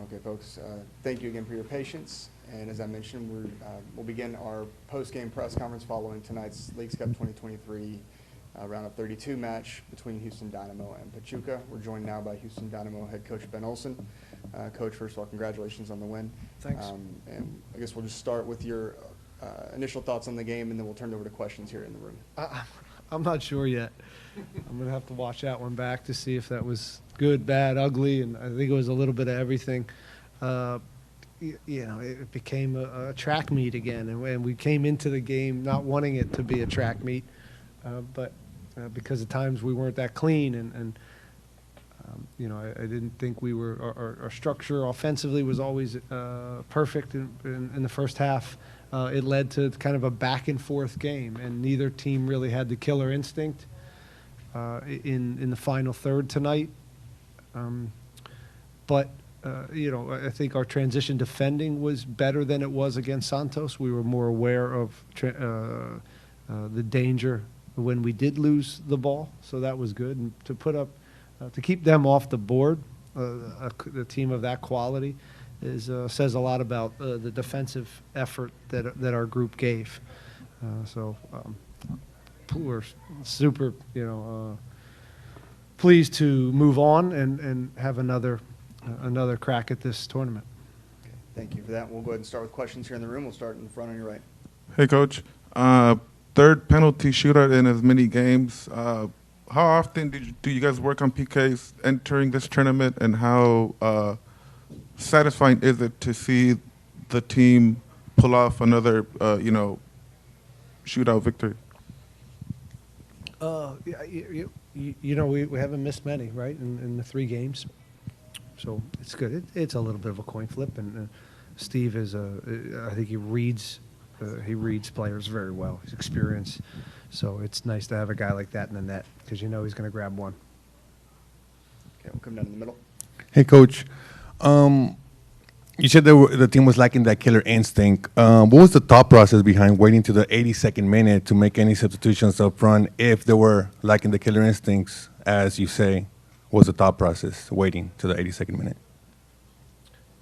Okay, folks, thank you again for your patience. And as I mentioned, we'll begin our post-game press conference following tonight's Leagues Cup 2023 round of 32 match between Houston Dynamo and Pachuca. We're joined now by Houston Dynamo head coach Ben Olsen. Coach, first of all, congratulations on the win. Thanks. And I guess we'll just start with your initial thoughts on the game, and then we'll turn it over to questions here in the room. I'm not sure yet. I'm going to have to watch that one back to see if that was good, bad, ugly, and I think it was a little bit of everything. It became a track meet again, and we came into the game not wanting it to be a track meet, but because at times we weren't that clean, and I didn't think we were our structure offensively was always perfect in the first half. It led to kind of a back and forth game, and neither team really had the killer instinct in the final third tonight. But I think our transition defending was better than it was against Santos. We were more aware of the danger when we did lose the ball, so that was good. And to put up, to keep them off the board, the team of that quality says a lot about the defensive effort that our group gave. We're super, pleased to move on and have another crack at this tournament. Okay, thank you for that. We'll go ahead and start with questions here in the room. We'll start in the front on your right. Hey, Coach. Third penalty shootout in as many games. How often do you guys work on PKs entering this tournament, and how satisfying is it to see the team pull off another, shootout victory? We haven't missed many, right, in the 3 games. So it's good. It's a little bit of a coin flip, and Steve I think he reads players very well. He's experienced. So it's nice to have a guy like that in the net because he's going to grab one. Okay, we'll come down in the middle. Hey, Coach. You said the team was lacking that killer instinct. What was the thought process behind waiting to the 82nd minute to make any substitutions up front if they were lacking the killer instincts, as you say? What was the thought process waiting to the 82nd minute?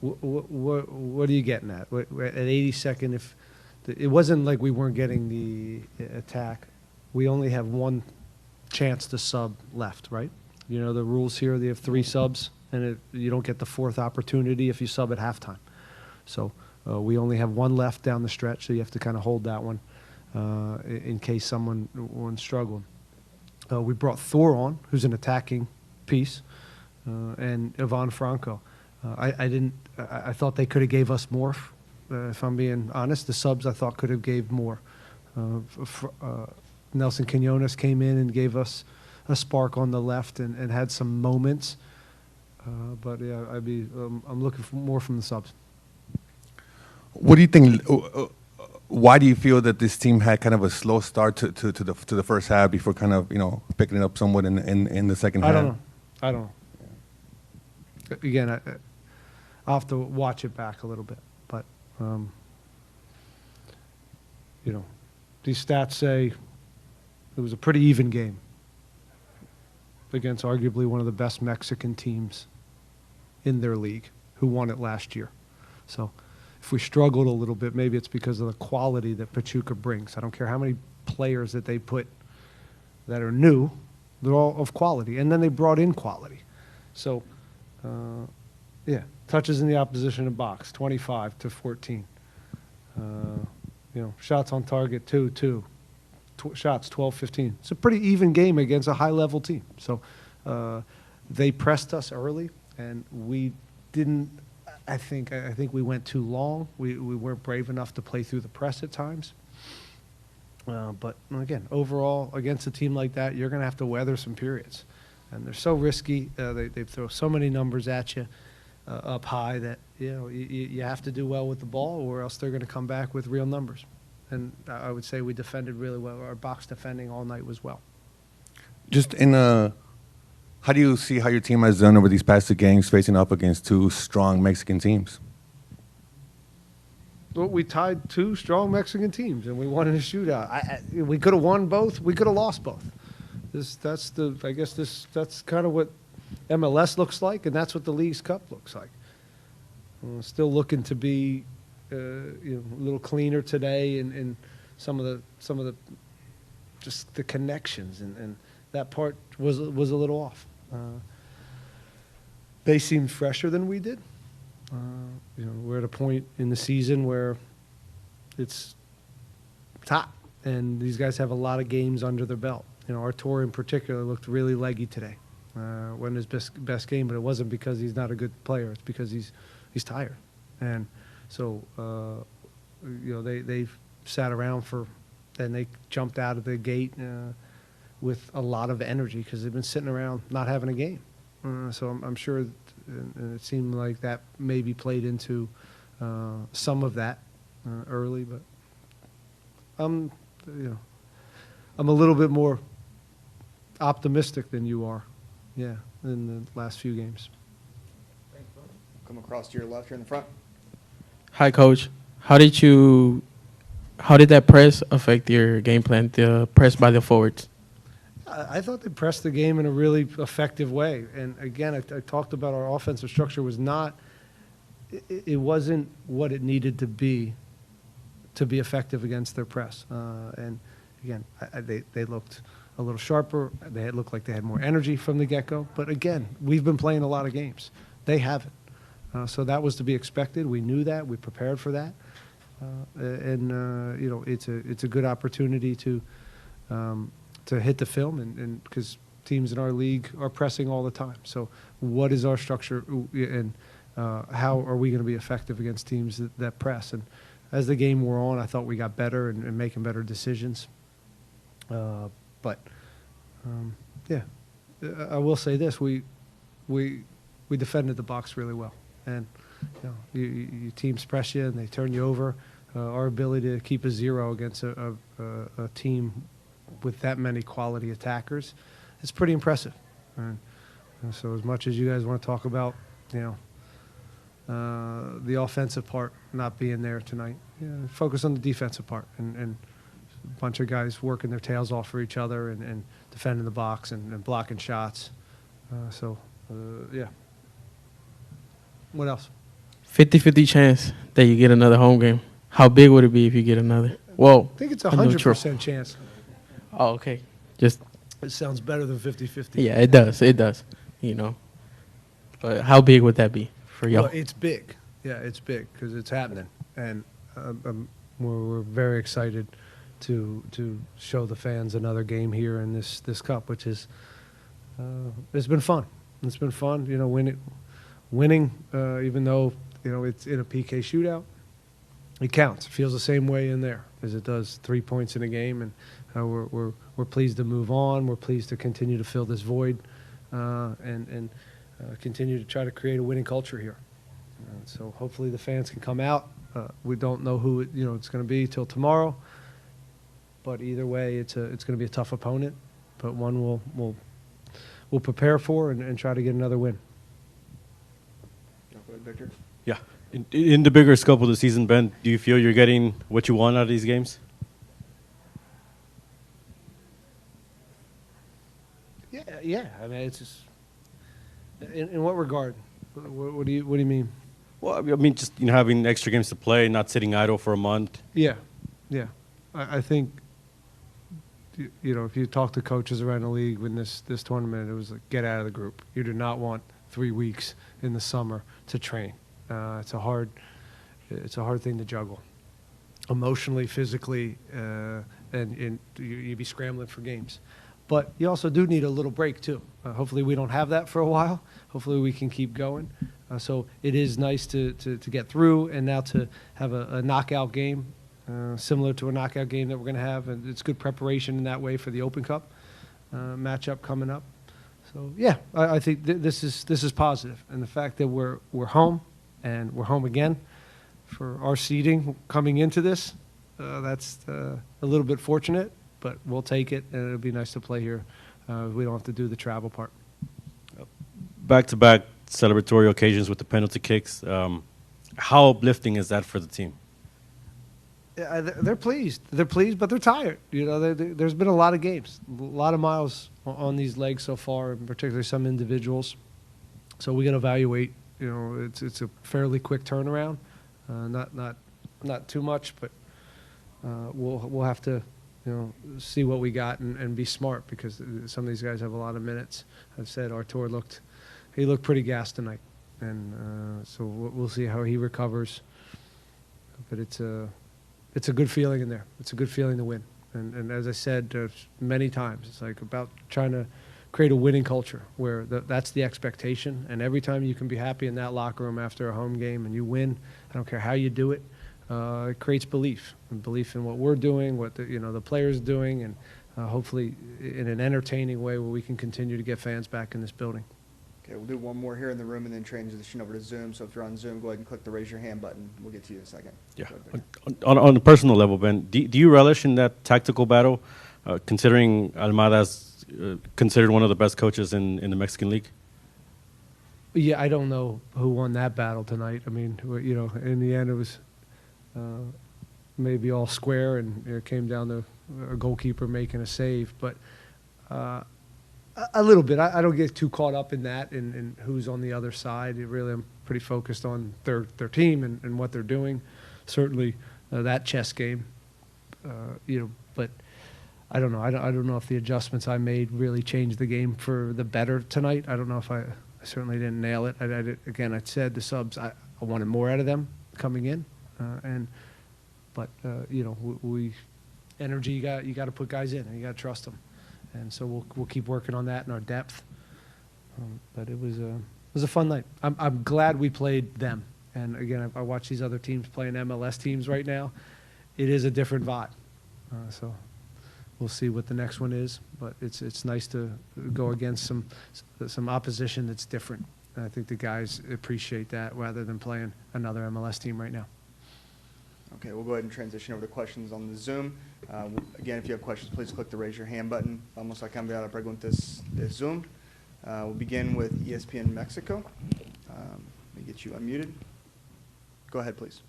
What are you getting at? At 82nd, it wasn't like we weren't getting the attack. We only have one chance to sub left, right? The rules here, they have 3 subs. And you don't get the 4th opportunity if you sub at halftime. So we only have one left down the stretch, so you have to kind of hold that one in case someone's struggling. We brought Thor on, who's an attacking piece, and Ivan Franco. I thought they could have gave us more. If I'm being honest, the subs I thought could have gave more. Nelson Quinones came in and gave us a spark on the left and had some moments. But yeah, I'm looking for more from the subs. What do you think? Why do you feel that this team had kind of a slow start to the first half before kind of picking it up somewhat in the second half? I don't know. Again, I'll have to watch it back a little bit. But these stats say it was a pretty even game against arguably one of the best Mexican teams in their league, who won it last year. So if we struggled a little bit, maybe it's because of the quality that Pachuca brings. I don't care how many players that they put that are new, they're all of quality. And then they brought in quality. So, touches in the opposition box, 25 to 14. Shots on target, 2. Shots, 12-15. It's a pretty even game against a high-level team. So they pressed us early, and we didn't. I think we went too long. We weren't brave enough to play through the press at times. But again, overall, against a team like that, you're going to have to weather some periods, and they're so risky. They throw so many numbers at you up high that you have to do well with the ball, or else they're going to come back with real numbers. And I would say we defended really well. Our box defending all night was well. Just how do you see how your team has done over these past 2 games facing up against 2 strong Mexican teams? Well, we tied 2 strong Mexican teams, and we won in a shootout. We could have won both. We could have lost both. That's kind of what MLS looks like, and that's what the Leagues Cup looks like. Still looking to be a little cleaner today, and some of the just the connections and that part was a little off. They seemed fresher than we did. We're at a point in the season where it's hot, and these guys have a lot of games under their belt. Artur in particular looked really leggy today. Wasn't his best game, but it wasn't because he's not a good player. It's because he's tired, and so they've sat around and they jumped out of the gate with a lot of energy because they've been sitting around not having a game. So I'm sure, and it seemed like that maybe played into some of that early, but I'm a little bit more optimistic than you are, in the last few games. Come across to your left here in the front. Hi, Coach. How did that press affect your game plan, the press by the forwards? I thought they pressed the game in a really effective way. And again, I talked about our offensive structure was not, it wasn't what it needed to be effective against their press. And again, they looked a little sharper. They looked like they had more energy from the get-go. But again, we've been playing a lot of games. They haven't. So that was to be expected. We knew that. We prepared for that. It's a good opportunity to hit the film, and because teams in our league are pressing all the time. So what is our structure, and how are we going to be effective against teams that press? And as the game wore on, I thought we got better and making better decisions. I will say this: we defended the box really well, and your teams press you and they turn you over. Our ability to keep a zero against a team with that many quality attackers is pretty impressive. And so as much as you guys want to talk about, the offensive part not being there tonight, focus on the defensive part and a bunch of guys working their tails off for each other and defending the box and blocking shots. What else? 50-50 chance that you get another home game. How big would it be if you get another? Whoa. I think it's 100% chance. Oh, okay. Just. It sounds better than 50-50. Yeah, it does. It does. But how big would that be for y'all? Well, it's big. Yeah, it's big because it's happening, and we're very excited to show the fans another game here in this cup, which is it's been fun. It's been fun. Winning, even though it's in a PK shootout, it counts. It feels the same way in there as it does 3 points in a game, and we're pleased to move on. We're pleased to continue to fill this void and continue to try to create a winning culture here. So hopefully the fans can come out. We don't know who it's going to be till tomorrow, but either way, it's going to be a tough opponent, but one we'll prepare for and try to get another win. Go ahead, Victor. Yeah. In the bigger scope of the season, Ben, do you feel you're getting what you want out of these games? Yeah. I mean, it's just in what regard? What do you mean? Well, I mean, just having extra games to play, not sitting idle for a month. Yeah. I think if you talk to coaches around the league when this tournament, it was like get out of the group. You do not want 3 weeks in the summer to train. It's a hard thing to juggle, emotionally, physically, and you'd be scrambling for games. But you also do need a little break too. Hopefully we don't have that for a while. Hopefully we can keep going. So it is nice to get through and now to have a knockout game, similar to a knockout game that we're going to have, and it's good preparation in that way for the Open Cup matchup coming up. So yeah, I think this is positive, and the fact that we're home. And we're home again for our seeding coming into this. That's a little bit fortunate, but we'll take it, and it'll be nice to play here. We don't have to do the travel part. Back-to-back celebratory occasions with the penalty kicks. How uplifting is that for the team? Yeah, they're pleased. They're pleased, but they're tired. There's been a lot of games, a lot of miles on these legs so far, and particularly some individuals. So we got to evaluate it's a fairly quick turnaround. Not too much, but we'll have to see what we got and be smart, because some of these guys have a lot of minutes. I've said Artur looked pretty gassed tonight, and so we'll see how he recovers. But it's a good feeling in there. It's a good feeling to win. And as I said many times, it's like about trying to create a winning culture where that's the expectation. And every time you can be happy in that locker room after a home game and you win, I don't care how you do it, it creates belief, and belief in what we're doing, what the players are doing, and hopefully in an entertaining way where we can continue to get fans back in this building. Okay, we'll do one more here in the room and then transition over to Zoom. So if you're on Zoom, go ahead and click the raise your hand button. We'll get to you in a second. Yeah. Go ahead, Victor. On a personal level, Ben, do you relish in that tactical battle, considering Almada's considered one of the best coaches in the Mexican League? Yeah, I don't know who won that battle tonight. I mean, in the end, it was maybe all square, and it came down to a goalkeeper making a save. But a little bit. I don't get too caught up in that and who's on the other side. Really, I'm pretty focused on their team and what they're doing. Certainly, that chess game, but I don't know. I don't know if the adjustments I made really changed the game for the better tonight. I don't know if I certainly didn't nail it. Again, I said the subs, I wanted more out of them coming in, but we energy, you got to put guys in and you got to trust them. And so we'll keep working on that in our depth. But it was a fun night. I'm glad we played them. And again, if I watch these other teams playing MLS teams right now, it is a different vibe. So we'll see what the next one is. But it's nice to go against some opposition that's different. And I think the guys appreciate that rather than playing another MLS team right now. Okay, we'll go ahead and transition over to questions on the Zoom. Again, if you have questions, please click the raise your hand button. Vamos a cambiar a preguntas de Zoom. We'll begin with ESPN Mexico. Let me get you unmuted. Go ahead, please.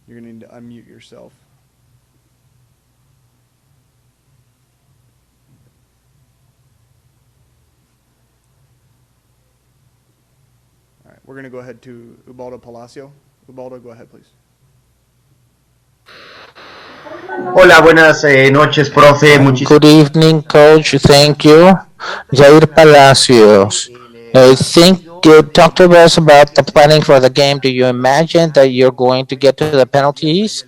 You're going to need to unmute yourself. All right, we're going to go ahead to Ubaldo Palacio. Ubaldo, go ahead, please. Hola, buenas noches, profe. Good evening, coach. Thank you. Jair Palacios. I think you talked to us about the planning for the game. Do you imagine that you're going to get to the penalties?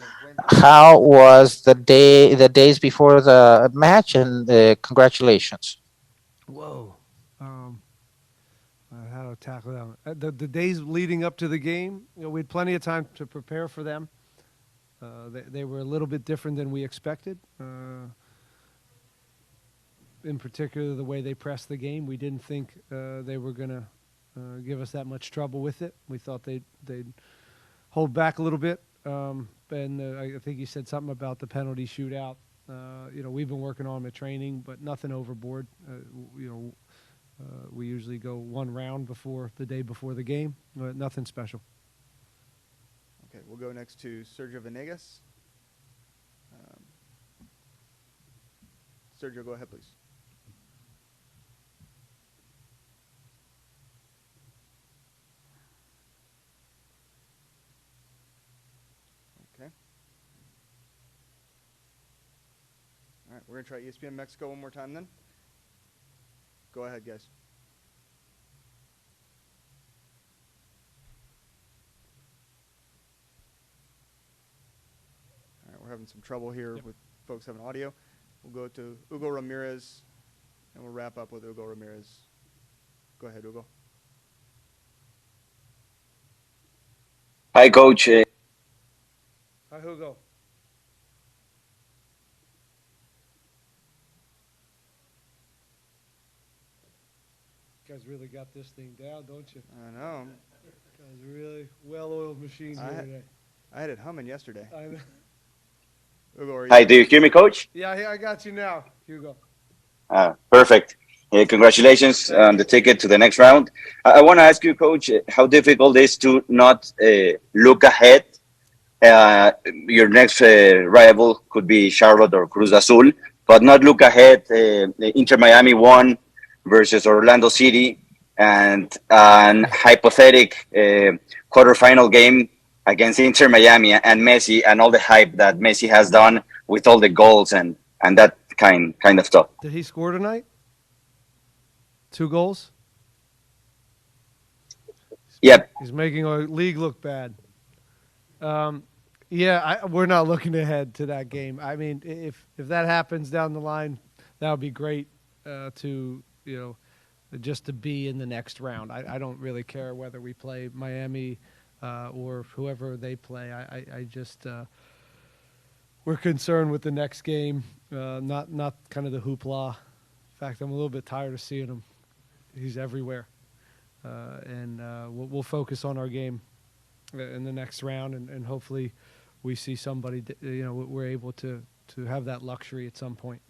How was the days before the match? And congratulations. Whoa. How to tackle that? The days leading up to the game, we had plenty of time to prepare for them. They were a little bit different than we expected. In particular, the way they pressed the game, we didn't think they were going to give us that much trouble with it. We thought they'd hold back a little bit. And I think you said something about the penalty shootout. We've been working on them at training, but nothing overboard. We usually go one round before the day before the game. Nothing special. Okay, we'll go next to Sergio Venegas. Sergio, go ahead, please. Okay. All right, we're going to try ESPN Mexico one more time then. Go ahead, guys. All right, we're having some trouble here with folks having audio. We'll go to Hugo Ramirez, and we'll wrap up with Hugo Ramirez. Go ahead, Hugo. Hi, Coach. Hi, Hugo. You guys really got this thing down, don't you? I know. Guys, really well-oiled machine here today. I had it humming yesterday. I know. Hugo, are you Hi, do you hear me, Coach? Yeah, I got you now, Hugo. Perfect. Congratulations on the ticket to the next round. I want to ask you, Coach, how difficult it is to not look ahead. Your next rival could be Charlotte or Cruz Azul, but not look ahead. Inter Miami won versus Orlando City, and an hypothetic quarterfinal game against Inter Miami and Messi, and all the hype that Messi has done with all the goals and that kind of stuff. Did he score tonight? 2 goals? Yep. He's making our league look bad. Yeah, we're not looking ahead to that game. I mean, if that happens down the line, that would be great to, just to be in the next round. I don't really care whether we play Miami or whoever they play. I just we're concerned with the next game, not kind of the hoopla. In fact, I'm a little bit tired of seeing him. He's everywhere. And we'll focus on our game in the next round, and hopefully we see somebody, we're able to have that luxury at some point.